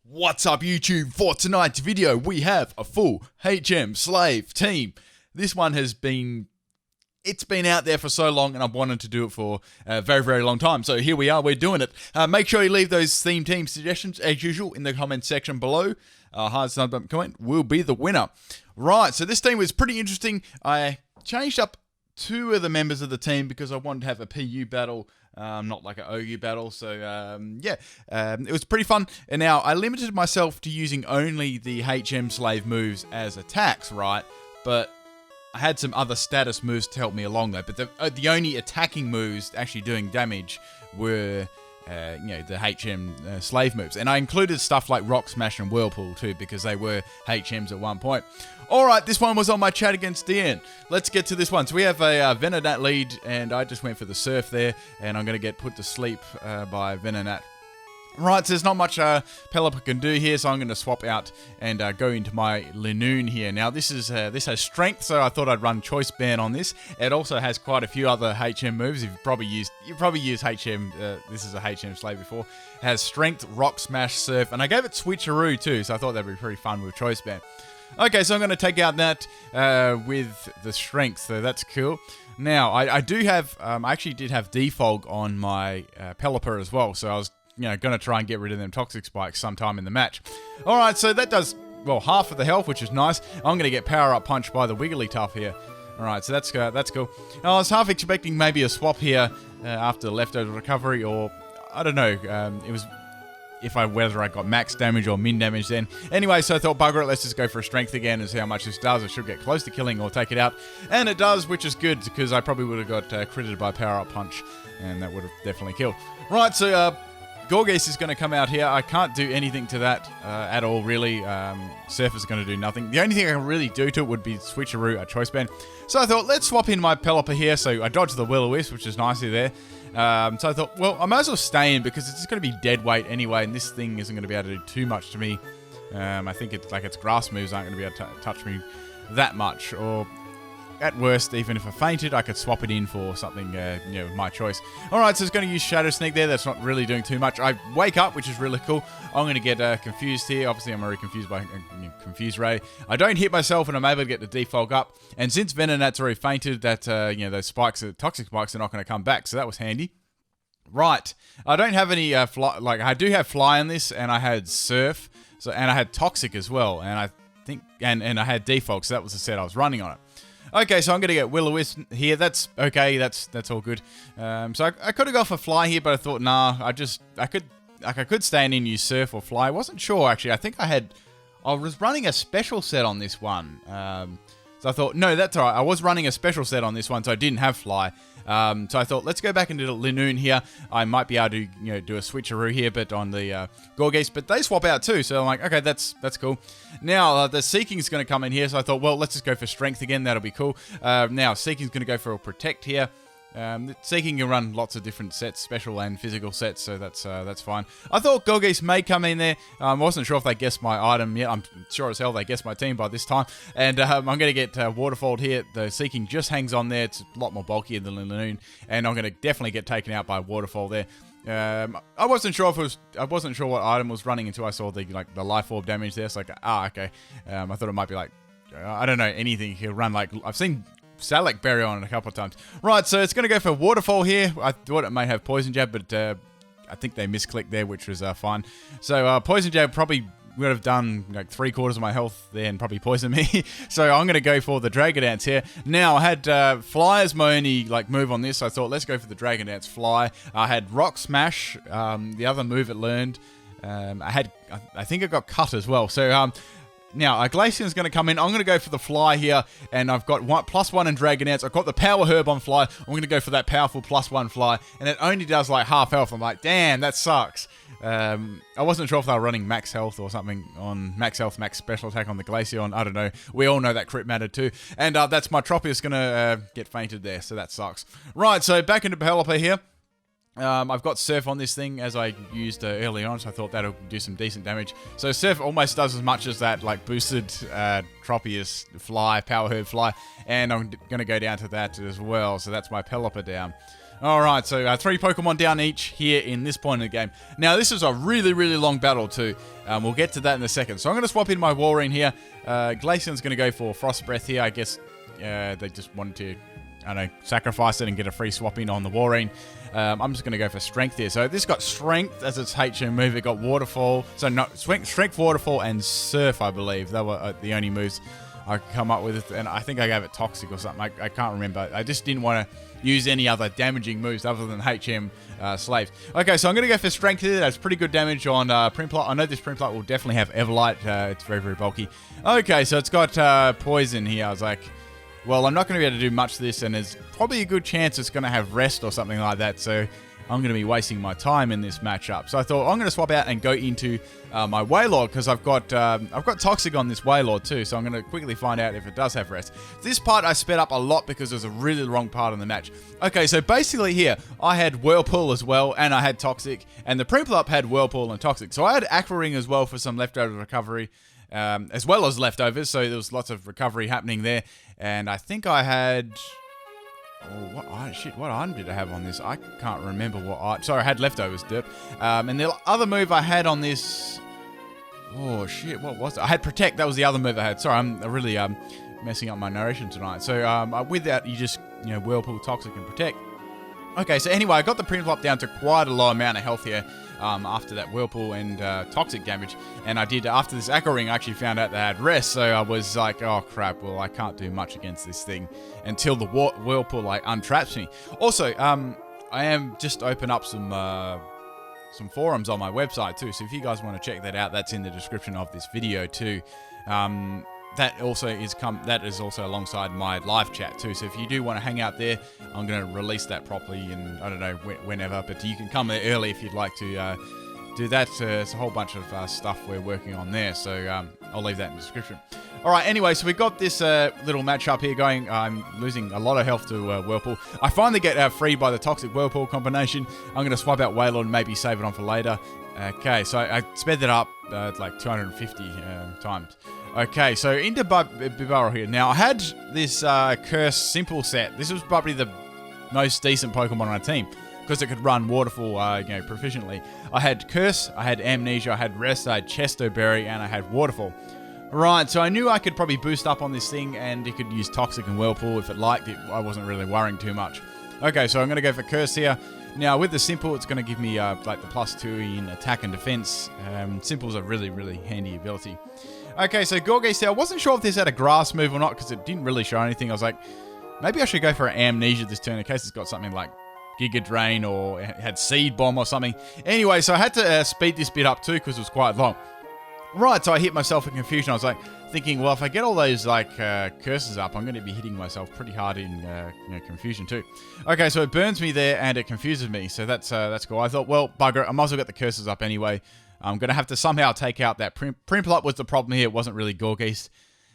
What's up YouTube? For tonight's video we have a full HM slave team. This one has been out there for so long and I've wanted to do it for a very long time. So here we are, we're doing it. Make sure you leave those theme team suggestions as usual in the comment section below. Hardest comment will be the winner. Right, so this team was pretty interesting. I changed up two of the members of the team because I wanted to have a PU battle, not like an OU battle. So it was pretty fun. And now I limited myself to using only the HM slave moves as attacks, right? But I had some other status moves to help me along though. But the only attacking moves actually doing damage were the HM slave moves. And I included stuff like Rock Smash and Whirlpool too, because they were HMs at one point. Alright, this one was on my chat against Dean. Let's get to this one. So we have a Venonat lead, and I just went for the Surf there, and I'm going to get put to sleep by Venonat. Right, so there's not much Pelipper can do here, so I'm going to swap out and go into my Linoon here. Now, this has strength, so I thought I'd run Choice Band on this. It also has quite a few other HM moves. You've probably used HM. This is a HM slave before. It has strength, Rock Smash, Surf, and I gave it Switcheroo too, so I thought that'd be pretty fun with Choice Band. Okay, so I'm going to take out that with the strength, so that's cool. Now, I do have, I actually did have Defog on my Pelipper as well, so I was going to try and get rid of them Toxic Spikes sometime in the match. Alright, so that does, well, half of the health, which is nice. I'm going to get Power Up Punch by the Wigglytuff here. Alright, so that's cool. I was half expecting maybe a swap here after Leftover Recovery, or, I don't know, it was whether I got max damage or min damage then. Anyway, so I thought, bugger it, let's just go for a strength again and see how much this does. It should get close to killing or take it out. And it does, which is good, because I probably would have got critted by Power Up Punch, and that would have definitely killed. Right, so Gorgeous is going to come out here. I can't do anything to that at all, really. Surf is going to do nothing. The only thing I can really do to it would be Switcheroo, a Choice Band. So I thought, let's swap in my Pelipper here. So I dodged the Will-O-Wisp, which is nicely there. So I thought, well, I might as well stay in because it's going to be dead weight anyway, and this thing isn't going to be able to do too much to me. I think its grass moves aren't going to be able to touch me that much, or at worst, even if I fainted, I could swap it in for something, my choice. Alright, so it's going to use Shadow Sneak there. That's not really doing too much. I wake up, which is really cool. I'm going to get confused here. Obviously, I'm already confused by Confuse Ray. I don't hit myself, and I'm able to get the Defog up. And since Venonat's already fainted, that those spikes, Toxic Spikes, are not going to come back, so that was handy. Right, I don't have any fly. Like, I do have Fly in this, and I had Surf, and I had Toxic as well, and I think, and I had Defog, so that was the set I was running on it. Okay, so I'm going to get Will-O-Wisp here. That's okay. That's all good. So I could have gone for Fly here, but I thought, nah. I could stay in and use Surf or Fly. I wasn't sure actually. I think I was running a special set on this one. So I thought, no, that's alright. I was running a special set on this one, so I didn't have Fly. So I thought, let's go back into Linoon here. I might be able to, do a Switcheroo here, but on the Gorgeous, but they swap out too. So I'm like, okay, that's cool. Now the Seeking's going to come in here, so I thought, well, let's just go for Strength again. That'll be cool. Now Seeking's going to go for a Protect here. Seeking can run lots of different sets, special and physical sets, so that's fine. I thought Gorgeous may come in there. I wasn't sure if they guessed my item yet. I'm sure as hell they guessed my team by this time. And I'm going to get Waterfall here. The Seeking just hangs on there. It's a lot more bulkier than Linoon, and I'm going to definitely get taken out by Waterfall there. I wasn't sure what item was running until I saw the Life Orb damage there. It's like, okay. I thought it might be like, I don't know, anything. He'll run like, I've seen Salak Berry on it a couple of times. Right, so it's going to go for Waterfall here. I thought it may have Poison Jab, but I think they misclicked there, which was fine. So Poison Jab probably would have done like 3/4 of my health there and probably poisoned me. So I'm going to go for the Dragon Dance here. Now, I had Fly as my only move on this. So I thought, let's go for the Dragon Dance Fly. I had Rock Smash, the other move it learned. I think it got cut as well. So now, a Glaceon's going to come in. I'm going to go for the Fly here, and I've got +1 in Dragon Dance. I've got the Power Herb on Fly. I'm going to go for that powerful +1 Fly, and it only does like half health. I'm like, damn, that sucks. I wasn't sure if they were running max health or something on max health, max special attack on the Glaceon. I don't know. We all know that crit mattered too. And that's my Tropius going to get fainted there, so that sucks. Right, so back into Pelipper here. I've got Surf on this thing as I used early on, so I thought that'll do some decent damage. So Surf almost does as much as that boosted Tropius Fly, Power Herb Fly, and I'm going to go down to that as well, so that's my Pelipper down. All right, so 3 Pokemon down each here in this point in the game. Now, this is a really, really long battle too. We'll get to that in a second. So I'm going to swap in my Walrein here. Glaceon's going to go for Frost Breath here. I guess they just wanted to, I don't know, sacrifice it and get a free swap in on the Walrein. I'm just going to go for Strength here. So this got Strength as its HM move. It got Waterfall. So no, Strength, Waterfall, and Surf, I believe. They were the only moves I could come up with. And I think I gave it Toxic or something. I can't remember. I just didn't want to use any other damaging moves other than HM Slaves. Okay, so I'm going to go for Strength here. That's pretty good damage on Primplot. I know this Primplot will definitely have Everlight. It's very, very bulky. Okay, so it's got Poison here. I was like, well, I'm not going to be able to do much of this, and there's probably a good chance it's going to have Rest or something like that, so I'm going to be wasting my time in this matchup. So I thought I'm going to swap out and go into my Wailord, because I've got Toxic on this Wailord too, so I'm going to quickly find out if it does have Rest. This part I sped up a lot because it was a really long part of the match. Okay, so basically here, I had Whirlpool as well, and I had Toxic, and the Prinplup had Whirlpool and Toxic. So I had Aqua Ring as well for some leftover recovery, as well as leftovers, so there was lots of recovery happening there. And I think I had... Oh, what item did I have on this? I can't remember what item. Sorry, I had leftovers, Derp. And the other move I had on this... Oh, shit, what was it? I had Protect. That was the other move I had. Sorry, I'm really messing up my narration tonight. So with that, you just, Whirlpool, Toxic, and Protect. Okay, so anyway, I got the Prinplup down to quite a low amount of health here after that Whirlpool and Toxic damage. And I did, after this Aqua Ring, I actually found out they had Rest, so I was like, oh crap, well, I can't do much against this thing until the Whirlpool, untraps me. Also, I am just open up some forums on my website too, so if you guys want to check that out, that's in the description of this video too. That is also alongside my live chat too. So if you do want to hang out there, I'm going to release that properly, and I don't know whenever, but you can come there early if you'd like to do that. It's a whole bunch of stuff we're working on there. So I'll leave that in the description. All right. Anyway, so we've got this little matchup here going. I'm losing a lot of health to Whirlpool. I finally get freed by the Toxic Whirlpool combination. I'm going to swap out Wailord and maybe save it on for later. Okay, so I sped that up like 250 times. Okay, so into Bibarel here. Now, I had this Curse Simple set. This was probably the most decent Pokemon on our team because it could run Waterfall, proficiently. I had Curse, I had Amnesia, I had Rest, I had Chesto Berry, and I had Waterfall. Right, so I knew I could probably boost up on this thing, and it could use Toxic and Whirlpool if it liked it. I wasn't really worrying too much. Okay, so I'm going to go for Curse here. Now, with the Simple, it's going to give me the +2 in attack and defense. Simple's a really, really handy ability. Okay, so Gorgeist here. I wasn't sure if this had a grass move or not because it didn't really show anything. I was like, maybe I should go for an Amnesia this turn in case it's got something like Giga Drain or it had Seed Bomb or something. Anyway, so I had to speed this bit up too because it was quite long. Right, so I hit myself in confusion. I was like thinking, well, if I get all those curses up, I'm going to be hitting myself pretty hard in confusion too. Okay, so it burns me there and it confuses me. So that's cool. I thought, well, bugger, I might as well get the curses up anyway. I'm going to have to somehow take out that Prinplup was the problem here. It wasn't really Gorgeist.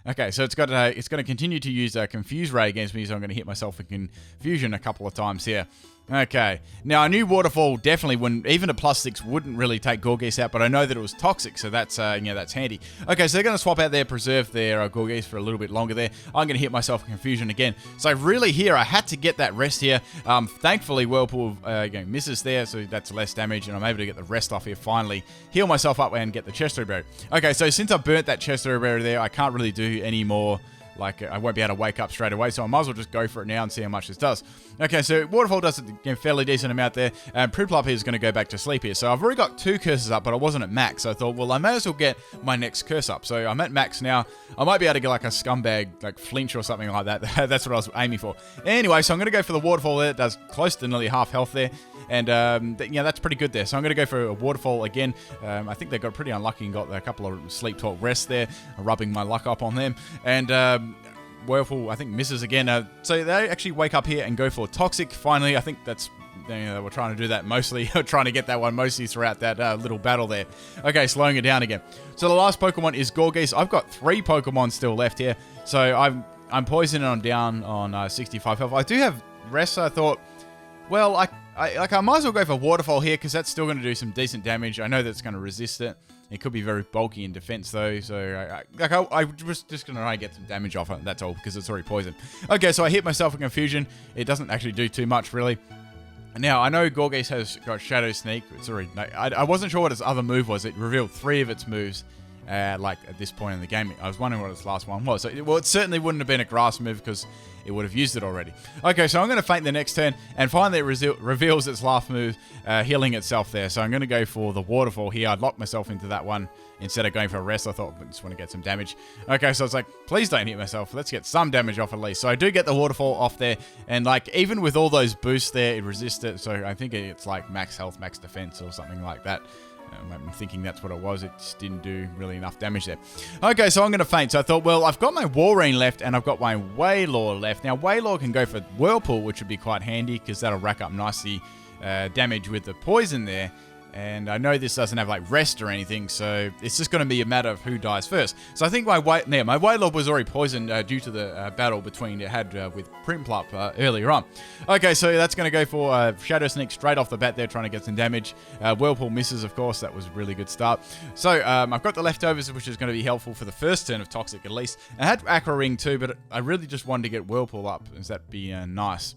Okay, so it's going to continue to use Confuse Ray against me, so I'm going to hit myself in confusion a couple of times here. Okay, now I knew Waterfall definitely wouldn't, even a +6 wouldn't really take Gorgeist out, but I know that it was Toxic, so that's that's handy. Okay, so they're going to swap out their Preserve their Gorgeist for a little bit longer there. I'm going to hit myself in confusion again. So really here, I had to get that Rest here. Thankfully, Whirlpool misses there, so that's less damage, and I'm able to get the Rest off here finally. Heal myself up and get the Chesto Berry. Okay, so since I burnt that Chesto Berry there, I can't really do any more. I won't be able to wake up straight away, so I might as well just go for it now and see how much this does. Okay, so Waterfall does a fairly decent amount there, and Prinplup here is going to go back to sleep here. So I've already got 2 curses up, but I wasn't at max, so I thought, well, I may as well get my next curse up. So I'm at max now. I might be able to get like a Scumbag, Flinch or something like that. That's what I was aiming for. Anyway, so I'm going to go for the Waterfall there. It does close to nearly half health there. And, that's pretty good there. So I'm going to go for a Waterfall again. I think they got pretty unlucky and got a couple of Sleep Talk Rests there, rubbing my luck up on them. And Whirlpool, I think, misses again. So they actually wake up here and go for Toxic. Finally, I think that's... they were trying to do that mostly, trying to get that one mostly throughout that little battle there. Okay, slowing it down again. So the last Pokemon is Gorgeist. I've got 3 Pokemon still left here. So I'm poisoned and I'm down on 65 health. I do have Rest, so I thought, well, I might as well go for Waterfall here because that's still going to do some decent damage. I know that's going to resist it. It could be very bulky in defense though, so I was just going to try and get some damage off it, that's all, because it's already poisoned. Okay, so I hit myself in confusion. It doesn't actually do too much, really. Now, I know Gorgeist has got Shadow Sneak. It's already... I wasn't sure what its other move was. It revealed 3 of its moves, like, at this point in the game. I was wondering what its last one was. So, well, it certainly wouldn't have been a grass move because it would have used it already. Okay, so I'm going to feint the next turn, and finally it reveals its last move, healing itself there. So I'm going to go for the Waterfall here. I'd lock myself into that one instead of going for a rest. I thought I just want to get some damage. Okay, so it's like, please don't hit myself. Let's get some damage off at least. So I do get the Waterfall off there, and like, even with all those boosts there, it resists it. So I think it's like max health, max defense, or something like that. I'm thinking that's what it was. It just didn't do really enough damage there. Okay, so I'm going to feint. So I thought, well, I've got my Walrein left, and I've got my Wailord left. Now, Wailord can go for Whirlpool, which would be quite handy, because that'll rack up nicely damage with the poison there. And I know this doesn't have like rest or anything, so it's just going to be a matter of who dies first. So I think my Wailord was already poisoned due to the battle between it had with Prinplup earlier on. Okay, so that's going to go for Shadow Sneak straight off the bat there, trying to get some damage. Whirlpool misses, of course. That was a really good start. So I've got the leftovers, which is going to be helpful for the first turn of Toxic at least. I had Aqua Ring too, but I really just wanted to get Whirlpool up, as that'd be nice.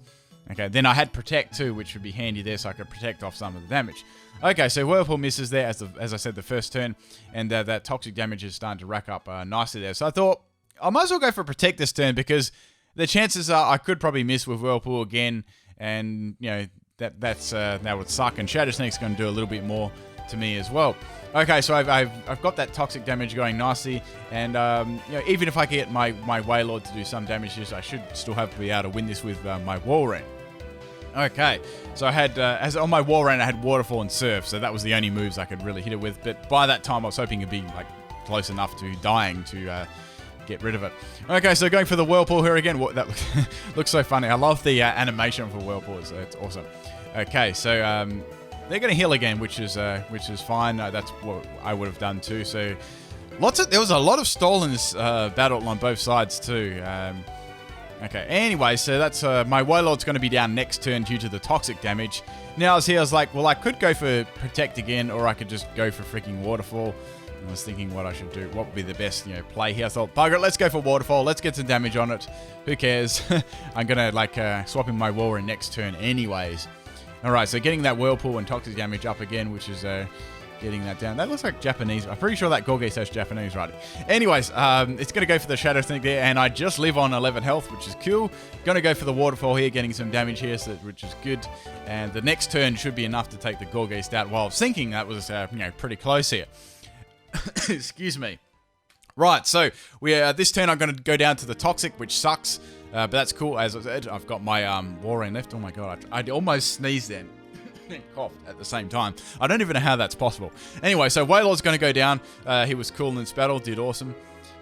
Okay, then I had Protect too, which would be handy there, so I could protect off some of the damage. Okay, so Whirlpool misses there, as I said, the first turn, and that Toxic damage is starting to rack up nicely there. So I thought, I might as well go for Protect this turn, because the chances are I could probably miss with Whirlpool again, and, you know, that would suck, and Shadow Sneak's going to do a little bit more to me as well. Okay, so I've got that Toxic damage going nicely, and you know, even if I can get my Wailord to do some damage, I should still have to be able to win this with my Walrein. Okay, so I had, as on my Walrein, I had Waterfall and Surf, so that was the only moves I could really hit it with, but by that time I was hoping it'd be like close enough to dying to get rid of it. Okay, so going for the Whirlpool here again. That looks so funny. I love the animation for Whirlpool, it's awesome. Okay, so they're going to heal again, which is fine. That's what I would have done too. So there was a lot of stall in this battle on both sides too. Okay, anyway, so that's my Wailord's going to be down next turn due to the Toxic damage. Now I was like, well, I could go for Protect again, or I could just go for freaking Waterfall. I was thinking what I should do, what would be the best, you know, play here. I thought, bugger it, let's go for Waterfall. Let's get some damage on it. Who cares? I'm going to like swap in my Walrein next turn anyways. All right, so getting that Whirlpool and Toxic damage up again, which is getting that down. That looks like Japanese. I'm pretty sure that Gorgeist has Japanese writing. Anyways, it's going to go for the Shadow Sneak there, and I just live on 11 health, which is cool. Going to go for the Waterfall here, getting some damage here, which is good. And the next turn should be enough to take the Gorgeist out. While thinking that was you know, pretty close here. Excuse me. Right, so this turn I'm going to go down to the Toxic, which sucks, but that's cool. As I said, I've got my Walrein left. Oh my god, I almost sneezed then. And coughed at the same time. I don't even know how that's possible. Anyway, so Wailord's going to go down. He was cool in this battle, did awesome.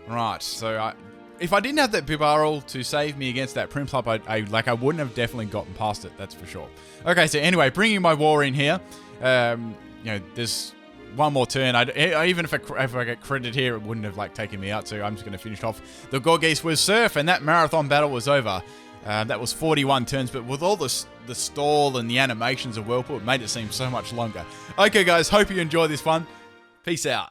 Right, so if I didn't have that Bibarel to save me against that Prinplup, I wouldn't have definitely gotten past it, that's for sure. Okay, so anyway, bringing my Walrein here, you know, there's one more turn. Even if I get critted here, it wouldn't have like taken me out, so I'm just going to finish off the Gorgeist with Surf, and that marathon battle was over. That was 41 turns, but with all the stall and the animations of Whirlpool, it made it seem so much longer. Okay, guys, hope you enjoy this one. Peace out.